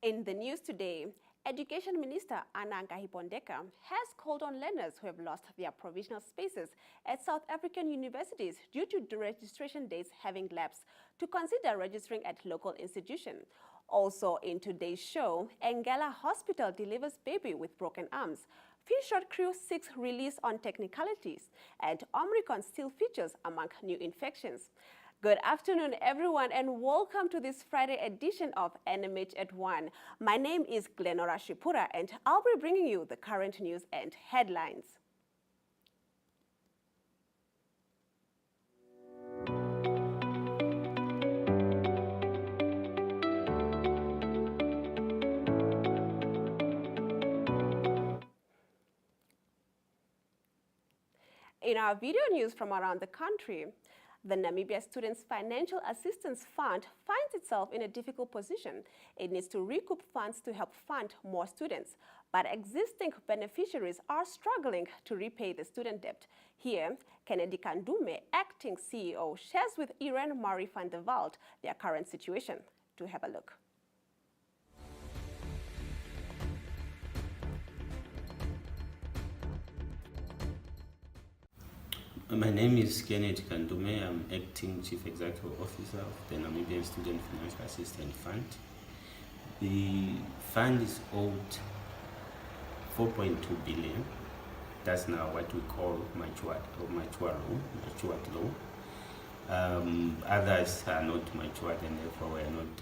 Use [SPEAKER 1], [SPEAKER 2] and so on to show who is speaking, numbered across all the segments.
[SPEAKER 1] In the news today, Education Minister Anna Hipondeka has called on learners who have lost their provisional spaces at South African universities due to the registration dates having lapsed to consider registering at local institutions. Also in today's show, Engela Hospital delivers baby with broken arms. Fish Shot Crew seeks release on technicalities, and Omicron still features among new infections. Good afternoon, everyone, and welcome to this Friday edition of NMH at 1. My name is Glenora Shipura, and I'll be bringing you the current news and headlines. In our video news from around the country, the Namibia Students Financial Assistance Fund finds itself in a difficult position. It needs to recoup funds to help fund more students, but existing beneficiaries are struggling to repay the student debt. Here, Kennedy Kandume, acting CEO, shares with Irene Marie van der Walt their current situation. To have a look.
[SPEAKER 2] My name is Kennedy Kandume. I'm acting Chief Executive Officer of the Namibian Student Financial Assistance Fund. The fund is owed 4.2 billion. That's now what we call matured loan. Others are not matured, and therefore we're not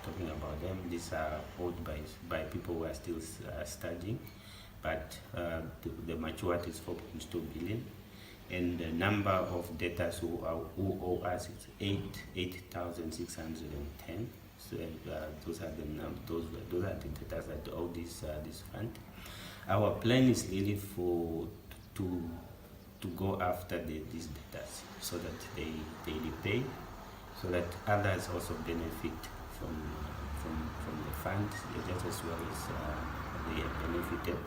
[SPEAKER 2] talking about them. These are owed by people who are still studying, but the matured is 4.2 billion. And the number of debtors who owe us is 8,610. So those are the debtors that owe this fund. Our plan is really to go after these debtors so that they repay, so that others also benefit from the fund just as well as they are benefited.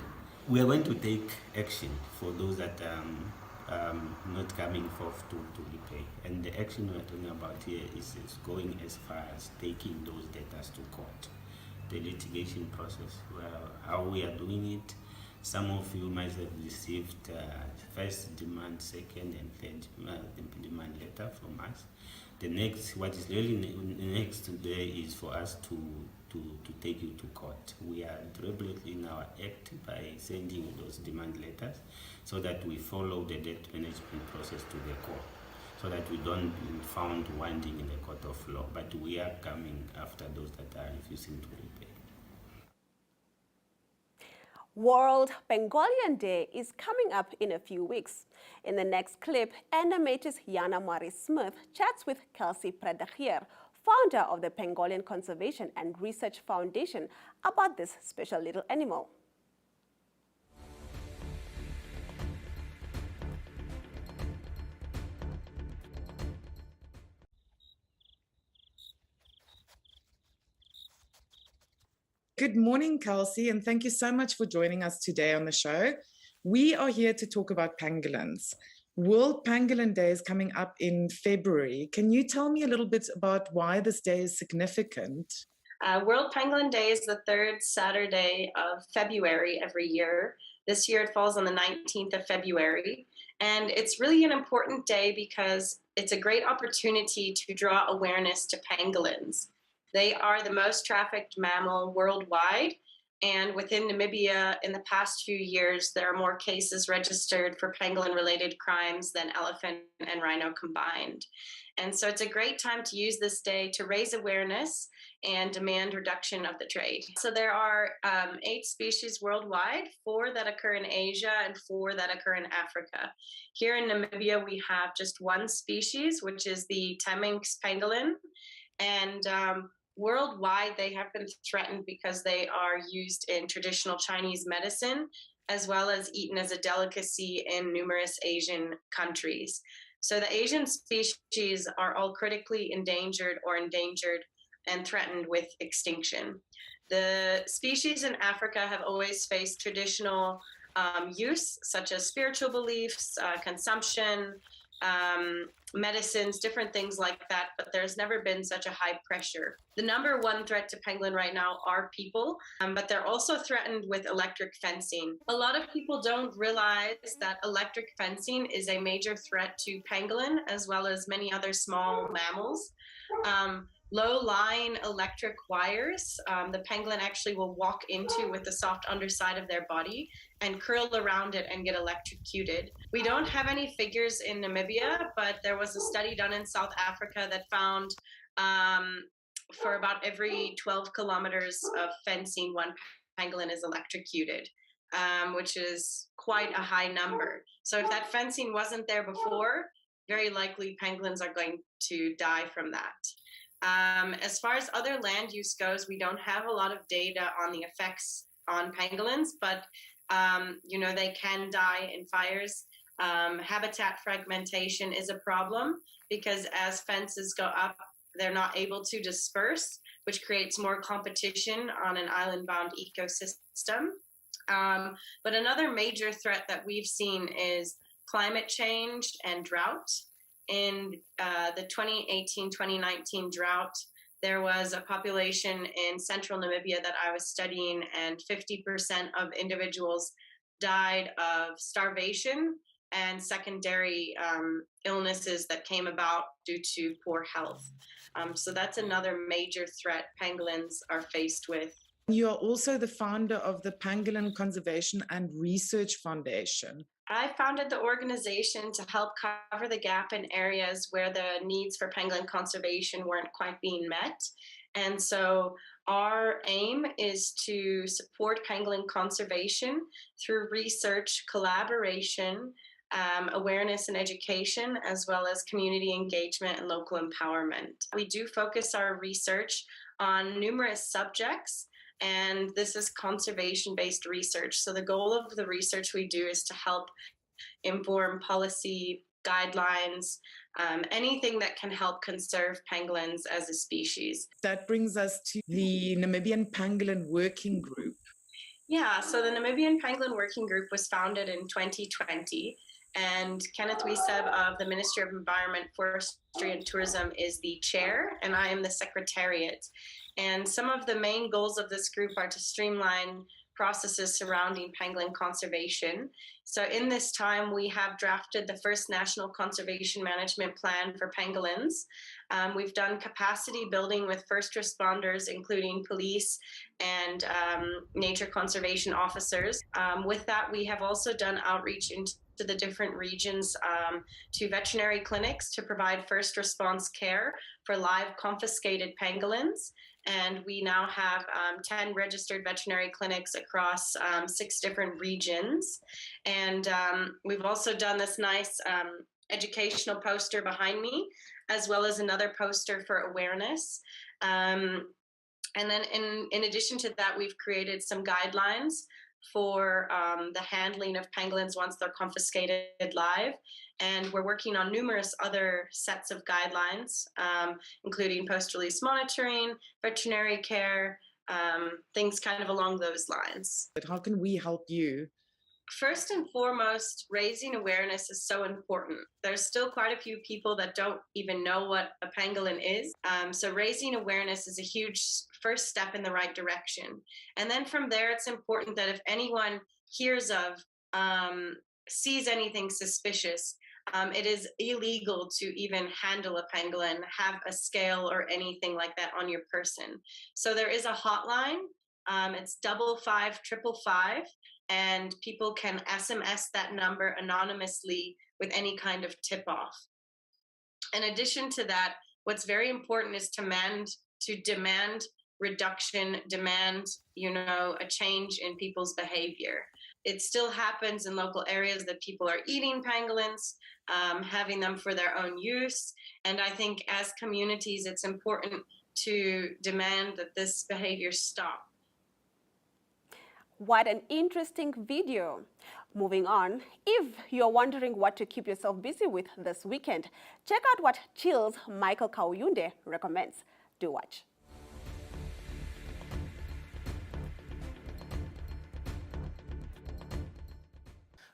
[SPEAKER 2] We are going to take action for those that not coming forth to repay. And the action we're talking about here is going as far as taking those debtors to court. The litigation process, how we are doing it. Some of you might have received first demand, second and third demand letter from us. What is really next today is for us to take you to court. We are regulating our act by sending those demand letters so that we follow the debt management process to the court, so that we don't be found wanting in the court of law, but we are coming after those that are refusing to repay.
[SPEAKER 1] World Pangolin Day is coming up in a few weeks. In the next clip, NMH's Yana Marie Smith chats with Kelsey Predagier, founder of the Pangolin Conservation and Research Foundation, about this special little animal.
[SPEAKER 3] Good morning, Kelsey, and thank you so much for joining us today on the show. We are here to talk about pangolins. World Pangolin Day is coming up in February. Can you tell me a little bit about why this day is significant?
[SPEAKER 4] World Pangolin Day is the third Saturday of February every year. This year it falls on the 19th of February. And it's really an important day because it's a great opportunity to draw awareness to pangolins. They are the most trafficked mammal worldwide. And within Namibia, in the past few years, there are more cases registered for pangolin-related crimes than elephant and rhino combined. And so it's a great time to use this day to raise awareness and demand reduction of the trade. So there are 8 species worldwide, 4 that occur in Asia and 4 that occur in Africa. Here in Namibia, we have just 1 species, which is the Temminck's pangolin. And worldwide, they have been threatened because they are used in traditional Chinese medicine, as well as eaten as a delicacy in numerous Asian countries. So the Asian species are all critically endangered or endangered and threatened with extinction. The species in Africa have always faced traditional use, such as spiritual beliefs, consumption, medicines, different things like that, but there's never been such a high pressure. The number one threat to pangolin right now are people, but they're also threatened with electric fencing. A lot of people don't realize that electric fencing is a major threat to pangolin as well as many other small mammals. Low-lying electric wires, the pangolin actually will walk into with the soft underside of their body and curl around it and get electrocuted. We don't have any figures in Namibia, but there was a study done in South Africa that found for about every 12 kilometers of fencing, one pangolin is electrocuted, which is quite a high number. So if that fencing wasn't there before, very likely pangolins are going to die from that. As far as other land use goes, we don't have a lot of data on the effects on pangolins, but they can die in fires. Habitat fragmentation is a problem because as fences go up, they're not able to disperse, which creates more competition on an island-bound ecosystem. But another major threat that we've seen is climate change and drought. In the 2018-2019 drought, there was a population in central Namibia that I was studying, and 50% of individuals died of starvation and secondary illnesses that came about due to poor health. So that's another major threat pangolins are faced with.
[SPEAKER 3] You are also the founder of the Pangolin Conservation and Research Foundation.
[SPEAKER 4] I founded the organization to help cover the gap in areas where the needs for pangolin conservation weren't quite being met. And so our aim is to support pangolin conservation through research, collaboration, awareness and education, as well as community engagement and local empowerment. We do focus our research on numerous subjects, and this is conservation-based research. So the goal of the research we do is to help inform policy, guidelines, anything that can help conserve pangolins as a species.
[SPEAKER 3] That brings us to the Namibian Pangolin Working Group.
[SPEAKER 4] Yeah, so the Namibian Pangolin Working Group was founded in 2020, and Kenneth Wieseb of the Ministry of Environment, Forestry and Tourism is the chair, and I am the secretariat. And some of the main goals of this group are to streamline processes surrounding pangolin conservation. So in this time, we have drafted the first national conservation management plan for pangolins. We've done capacity building with first responders, including police and nature conservation officers. With that, we have also done outreach into the different regions to veterinary clinics to provide first response care for live confiscated pangolins. And we now have 10 registered veterinary clinics across 6 different regions. And we've also done this nice educational poster behind me, as well as another poster for awareness. And then in addition to that, we've created some guidelines for the handling of pangolins once they're confiscated live. And we're working on numerous other sets of guidelines, including post-release monitoring, veterinary care, things kind of along those lines.
[SPEAKER 3] But how can we help you?
[SPEAKER 4] First and foremost, raising awareness is so important. There's still quite a few people that don't even know what a pangolin is. So raising awareness is a huge first step in the right direction. And then from there, it's important that if anyone hears of, sees anything suspicious, it is illegal to even handle a pangolin, have a scale or anything like that on your person. So there is a hotline. It's 55555. And people can SMS that number anonymously with any kind of tip-off. In addition to that, what's very important is to demand reduction, demand, a change in people's behavior. It still happens in local areas that people are eating pangolins, having them for their own use. And I think as communities, it's important to demand that this behavior stop.
[SPEAKER 1] What an interesting video. Moving on, if you're wondering what to keep yourself busy with this weekend, check out what Chill's Michael Kauyunde recommends. Do watch.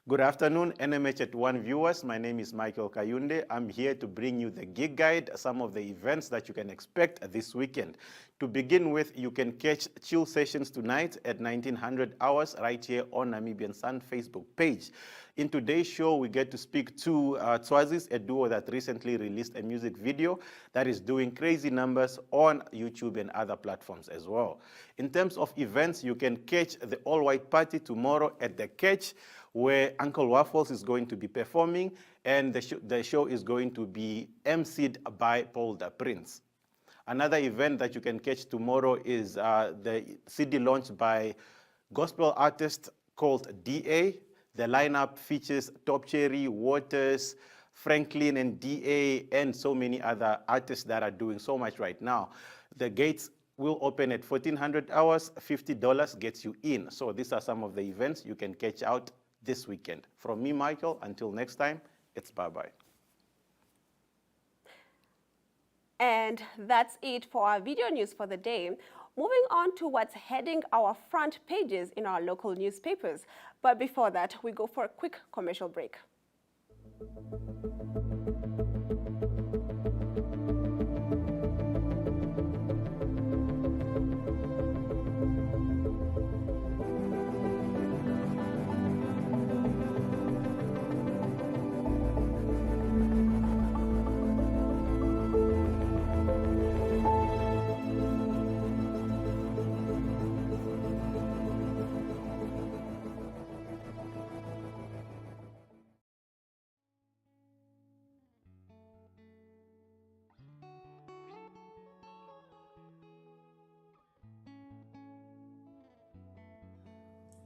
[SPEAKER 5] Good afternoon, NMH at 1 viewers. My name is Michael Kayunde. I'm here to bring you the gig guide, some of the events that you can expect this weekend. To begin with, you can catch chill sessions tonight at 1900 hours right here on Namibian Sun Facebook page. In today's show, we get to speak to Twazis, a duo that recently released a music video that is doing crazy numbers on YouTube and other platforms as well. In terms of events, you can catch the all-white party tomorrow at the Catch, where Uncle Waffles is going to be performing, and the show is going to be emceed by Paul the Prince. Another event that you can catch tomorrow is the CD launch by gospel artist called DA. The lineup features Top Cherry, Waters, Franklin and DA, and so many other artists that are doing so much right now. The gates will open at 1400 hours, $50 gets you in. So these are some of the events you can catch out this weekend. From me, Michael, until next time, it's bye-bye.
[SPEAKER 1] And that's it for our video news for the day. Moving on to what's heading our front pages in our local newspapers. But before that, we go for a quick commercial break.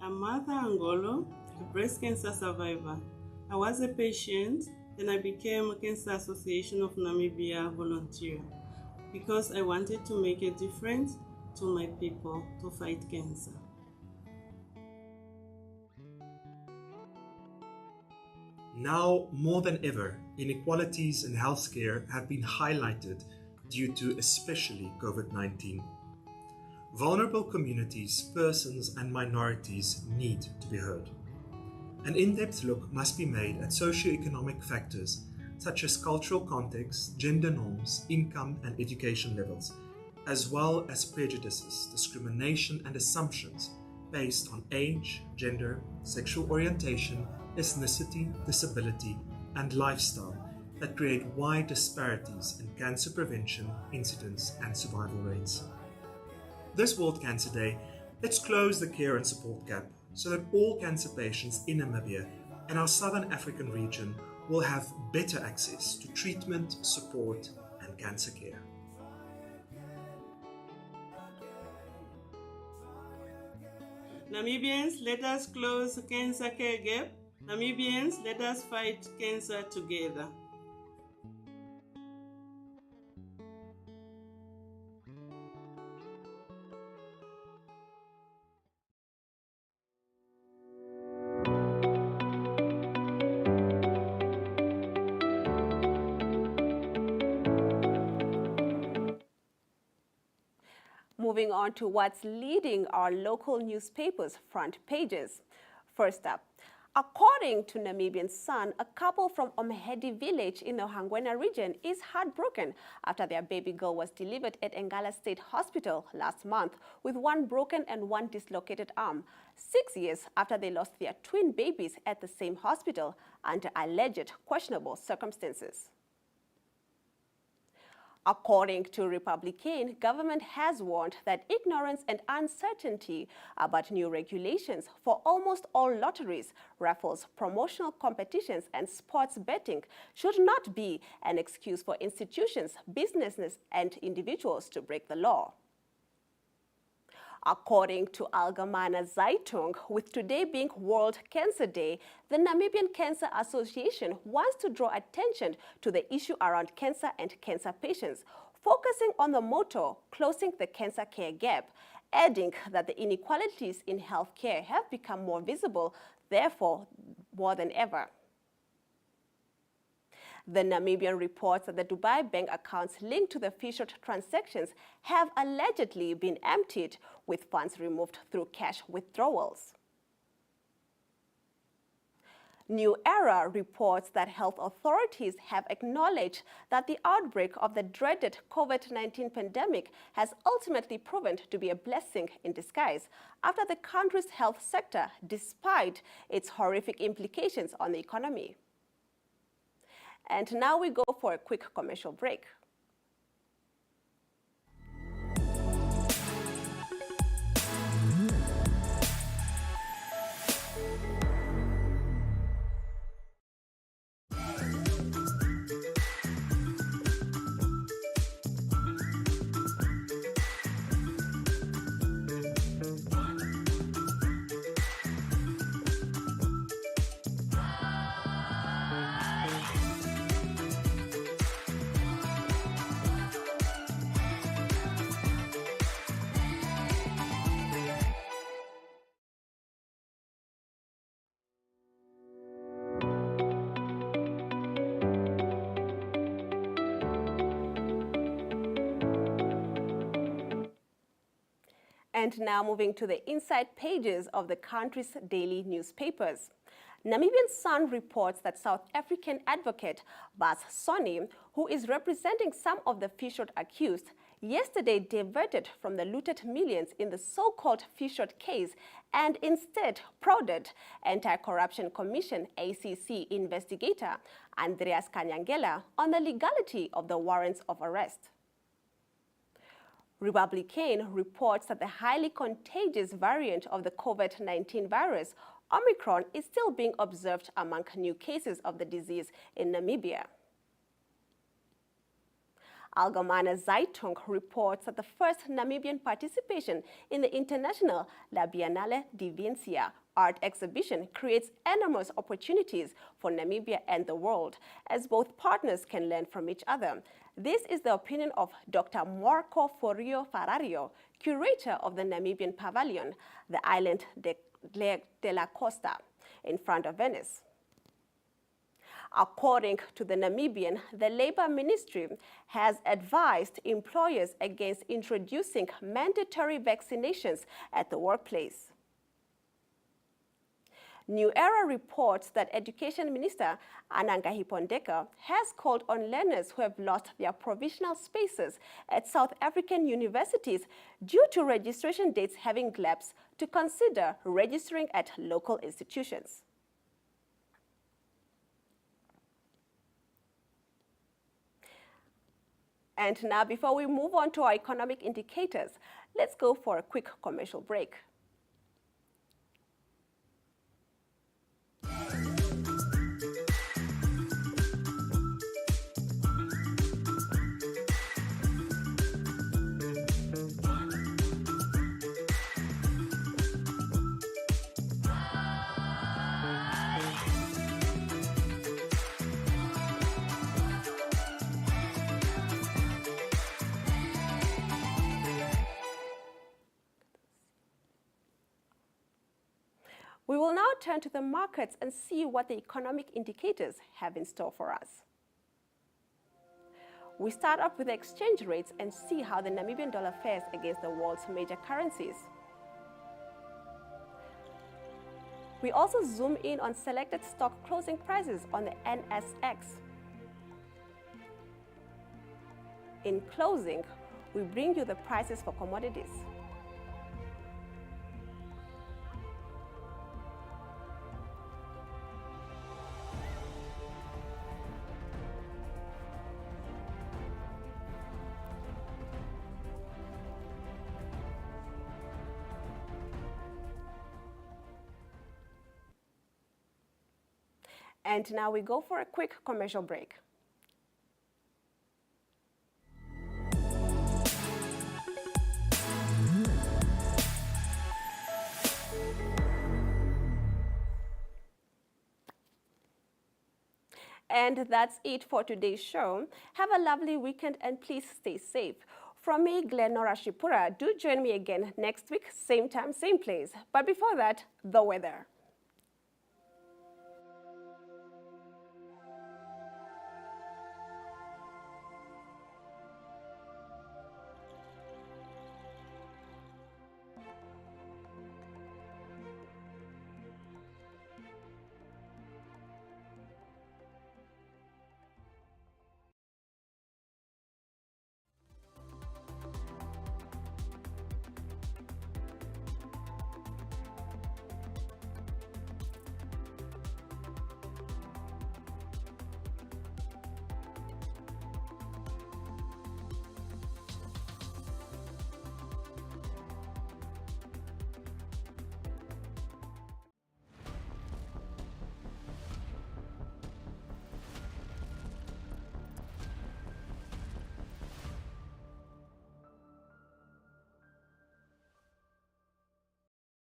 [SPEAKER 6] I'm Martha Angolo, a breast cancer survivor. I was a patient, then I became a Cancer Association of Namibia volunteer because I wanted to make a difference to my people to fight cancer.
[SPEAKER 7] Now more than ever, inequalities in healthcare have been highlighted due to especially COVID-19. Vulnerable communities, persons and minorities need to be heard. An in-depth look must be made at socio-economic factors such as cultural context, gender norms, income and education levels, as well as prejudices, discrimination and assumptions based on age, gender, sexual orientation, ethnicity, disability and lifestyle that create wide disparities in cancer prevention, incidence and survival rates. This World Cancer Day, let's close the care and support gap so that all cancer patients in Namibia and our Southern African region will have better access to treatment, support and cancer care.
[SPEAKER 6] Namibians, let us close the cancer care gap. Namibians, let us fight cancer together.
[SPEAKER 1] Moving on to what's leading our local newspapers' front pages. First up, according to Namibian Sun, a couple from Omhedi village in the Hangwena region is heartbroken after their baby girl was delivered at Ngala State Hospital last month with one broken and one dislocated arm, 6 years after they lost their twin babies at the same hospital under alleged questionable circumstances. According to Republican, government has warned that ignorance and uncertainty about new regulations for almost all lotteries, raffles, promotional competitions, and sports betting should not be an excuse for institutions, businesses, and individuals to break the law. According to Allgemeine Zeitung, with today being World Cancer Day, the Namibian Cancer Association wants to draw attention to the issue around cancer and cancer patients, focusing on the motto, closing the cancer care gap, adding that the inequalities in healthcare have become more visible, therefore, more than ever. The Namibian reports that the Dubai bank accounts linked to the featured transactions have allegedly been emptied, with funds removed through cash withdrawals. New Era reports that health authorities have acknowledged that the outbreak of the dreaded COVID-19 pandemic has ultimately proven to be a blessing in disguise after the country's health sector, despite its horrific implications on the economy. And now we go for a quick commercial break. And now moving to the inside pages of the country's daily newspapers. Namibian Sun reports that South African advocate Bas Sonny, who is representing some of the Fishert accused, yesterday diverted from the looted millions in the so-called Fishert case and instead prodded Anti-Corruption Commission ACC investigator Andreas Kanyangela on the legality of the warrants of arrest. Republican reports that the highly contagious variant of the COVID-19 virus, Omicron, is still being observed among new cases of the disease in Namibia. Allgemeine Zeitung reports that the first Namibian participation in the international La Biennale di Vincia art exhibition creates enormous opportunities for Namibia and the world, as both partners can learn from each other. This is the opinion of Dr. Marco Forio Ferrario, curator of the Namibian Pavilion, the island de la Costa, in front of Venice. According to the Namibian, the Labour Ministry has advised employers against introducing mandatory vaccinations at the workplace. New Era reports that Education Minister Anangahi Pondeka has called on learners who have lost their provisional spaces at South African universities due to registration dates having lapsed to consider registering at local institutions. And now, before we move on to our economic indicators, let's go for a quick commercial break. We will now turn to the markets and see what the economic indicators have in store for us. We start off with the exchange rates and see how the Namibian dollar fares against the world's major currencies. We also zoom in on selected stock closing prices on the NSX. In closing, we bring you the prices for commodities. And now we go for a quick commercial break. And that's it for today's show. Have a lovely weekend and please stay safe. From me, Glenora Shipura, do join me again next week, same time, same place. But before that, the weather.